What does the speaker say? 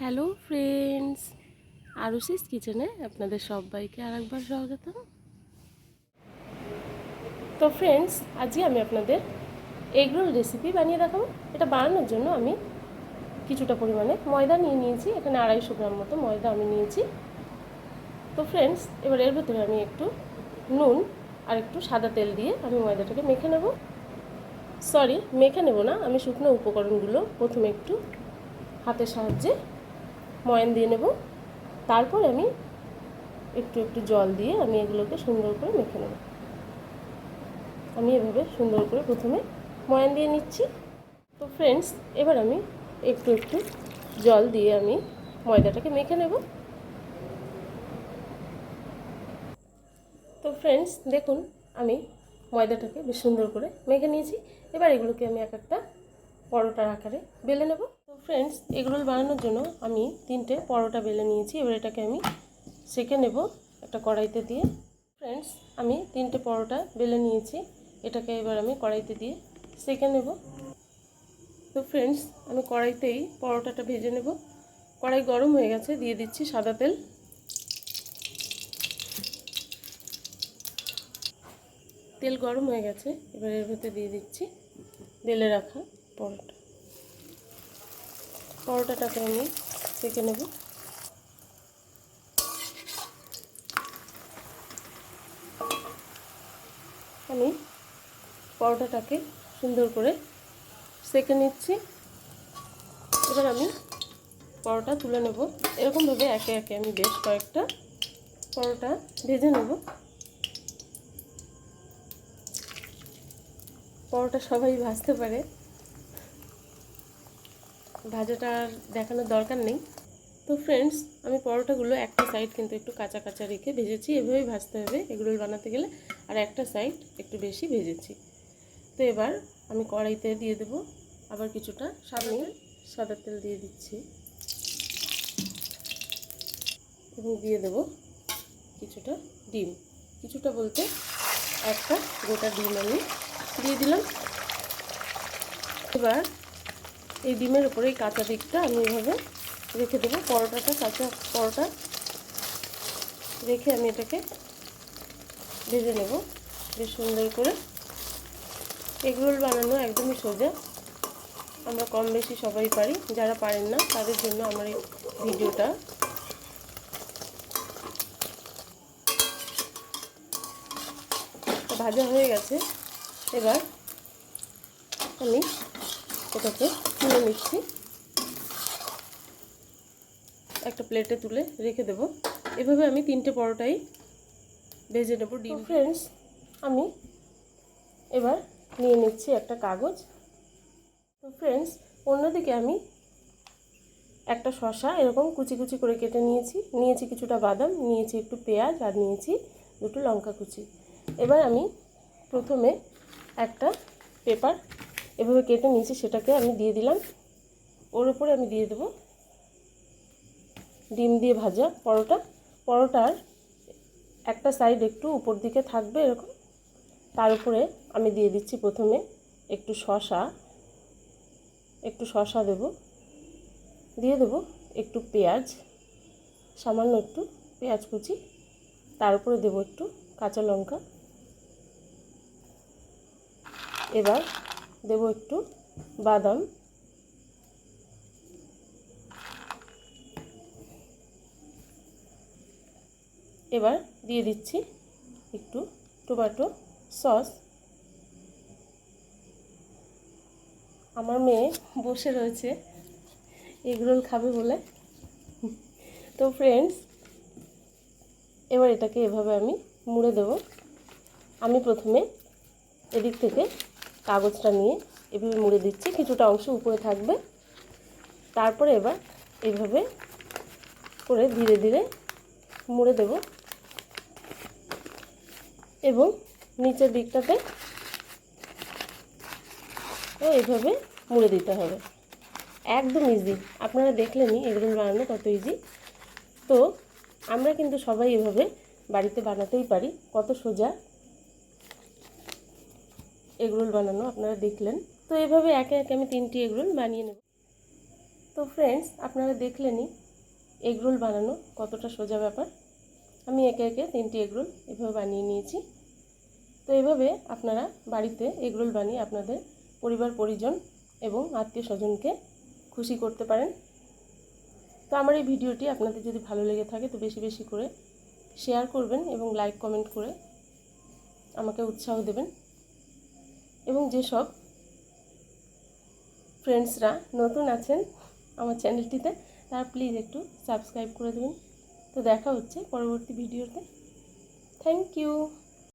Hello friends, আরুষিস কিচেনে আপনাদের সবাইকে আরেকবার স্বাগত। তো ফ্রেন্ডস, আজকে আমি আপনাদের এগ রোল রেসিপি বানিয়ে দেখাবো। এটা বানানোর জন্য আমি কিছুটা পরিমাণে ময়দা নিয়ে নিয়েছি। এখানে 250 গ্রাম মতো ময়দা আমি নিয়েছি। তো ফ্রেন্ডস, এবার এর ভেতরে আমি একটু নুন আর একটু সাদা তেল দিয়ে আমি ময়দাটাকে মেখে নেব। মেখে নেব না, আমি শুকনো উপকরণগুলো প্রথমে একটু হাতের সাহায্যে ময়ান দিয়ে নেব। তারপর আমি একটু একটু জল দিয়ে আমি এগুলোকে সুন্দর করে মেখে নেব। আমি এভাবে সুন্দর করে প্রথমে ময়ান দিয়ে নিচ্ছি। তো ফ্রেন্ডস, এবার আমি একটু একটু জল দিয়ে আমি ময়দাটাকে মেখে নেব। তো ফ্রেন্ডস দেখুন, আমি ময়দাটাকে বেশ সুন্দর করে মেখে নিয়েছি। এবার এগুলোকে আমি এক একটা পরোটার আকারে বেলে নেব। তো ফ্রেন্ডস, এগুলো বানানোর জন্য আমি 3টে পরোটা বেলে নিয়েছি। এবার এটাকে আমি সেঁকে নেব একটা কড়াইতে দিয়ে। ফ্রেন্ডস, আমি 3টে পরোটা বেলে নিয়েছি। এটাকে এবার আমি কড়াইতে দিয়ে সেঁকে নেব। তো ফ্রেন্ডস, আমি কড়াইতেই পরোটাটা ভেজে নেব। কড়াই গরম হয়ে গেছে, দিয়ে দিচ্ছি সাদা তেল। তেল গরম হয়ে গেছে, এবার এর ভেতরে দিয়ে দিচ্ছি বেলে রাখা পরোটাটাকে আমি সেঁকে নেব। আমি পরোটাটাকে সুন্দর করে সেঁকে নিচ্ছি। এবার আমি পরোটা তুলে নেব। এরকমভাবে একে একে আমি বেশ কয়েকটা পরোটা ভেজে নেব। পরোটা সবাই ভাজতে পারে, ভাজাটা আর দেখানোর দরকার নেই। তো ফ্রেন্ডস, আমি পরোটাগুলো একটা সাইড কিন্তু একটু কাঁচা কাঁচা রেখে ভেজেছি। এভাবেই ভাজতে হবে এগুলো বানাতে গেলে। আর একটা সাইড একটু বেশি ভেজেছি। তো এবার আমি কড়াইতে দিয়ে দেব আবার কিছুটা সাদা তেল দিয়ে দিচ্ছি এবং দিয়ে দেব কিছুটা ডিম। কিছুটা বলতে একটা গোটা ডিম আমি দিয়ে দিলাম। এবার এই ডিমের উপরে এই কাঁচা দিকটা আমি এভাবে রেখে দেবো। কাঁচা পরোটা রেখে আমি এটাকে ভেজে নেব বেশ সুন্দর করে। এগ রোল বানানো একদমই সোজা, আমরা কম বেশি সবাই পারি। যারা পারেন না তাদের জন্য আমার এই ভিডিওটা। ভাজা হয়ে গেছে, এবার আমি এটাকে তুলে নিচ্ছি, একটা প্লেটে তুলে রেখে দেব। এভাবে আমি 3টে পরোটাই ভেজে নেব ডিম। ফ্রেন্ডস, আমি এবার নিয়ে নিচ্ছি একটা কাগজ। তো ফ্রেন্ডস, অন্যদিকে আমি একটা শসা এরকম কুচি কুচি করে কেটে নিয়েছি কিছুটা বাদাম, নিয়েছি একটু পেঁয়াজ, আর নিয়েছি 2টো লঙ্কা কুচি। এবার আমি প্রথমে একটা পেপার এভাবে কেটে নিয়েছি, সেটাকে আমি দিয়ে দিলাম। ওর উপরে আমি দিয়ে দেব ডিম দিয়ে ভাজা পরোটার একটা সাইড একটু উপর দিকে থাকবে এরকম। তার উপরে আমি দিয়ে দিচ্ছি প্রথমে একটু শসা দেব, দিয়ে দেব একটু পেঁয়াজ, সামান্য একটু পেঁয়াজ কুচি, তার উপরে দেব একটু কাঁচা লঙ্কা। এবার দেব একটু বাদাম, এবার দিয়ে দিচ্ছি একটু টমেটো সস। আমার মেয়ে বসে রয়েছে এগ রোল খাবে বলে। তো ফ্রেন্ডস, এবার এটাকে এভাবে আমি মুড়ে দেব। আমি প্রথমে এদিক থেকে কাগজটা নিয়ে এভাবে মুড়ে দিচ্ছি, কিছুটা অংশ উপরে থাকবে। তারপরে এবার এইভাবে করে ধীরে ধীরে মুড়ে দেব এবং নিচের দিকটাতে এইভাবে মুড়ে দিতে হবে। একদম ইজি, আপনারা দেখলেনই এগুলো বানানো কত ইজি। তো আমরা কিন্তু সবাই এভাবে বাড়িতে বানাতেই পারি, কত সোজা এগরোল বানানো আপনারা দেখলেন। তো এভাবে একে একে আমি 3টি এগরোল বানিয়ে নেব। তো ফ্রেন্ডস, আপনারা দেখলেনই এগরোল বানানো কতটা সোজা ব্যাপার। আমি একে একে 3টি এগরোল এভাবে বানিয়ে নিয়েছি। তো এভাবে আপনারা বাড়িতে এগরোল বানিয়ে আপনাদের পরিবার পরিজন এবং আত্মীয় স্বজনকে খুশি করতে পারেন। তো আমার এই ভিডিওটি আপনাদের যদি ভালো লেগে থাকে তো বেশি বেশি করে শেয়ার করবেন এবং লাইক কমেন্ট করে আমাকে উৎসাহ দেবেন। এবং যেসব ফ্রেন্ডসরা নতুন আছেন আমার চ্যানেলটিতে তারা প্লিজ একটু সাবস্ক্রাইব করে দেবেন। তো দেখা হচ্ছে পরবর্তী ভিডিওতে। Thank you.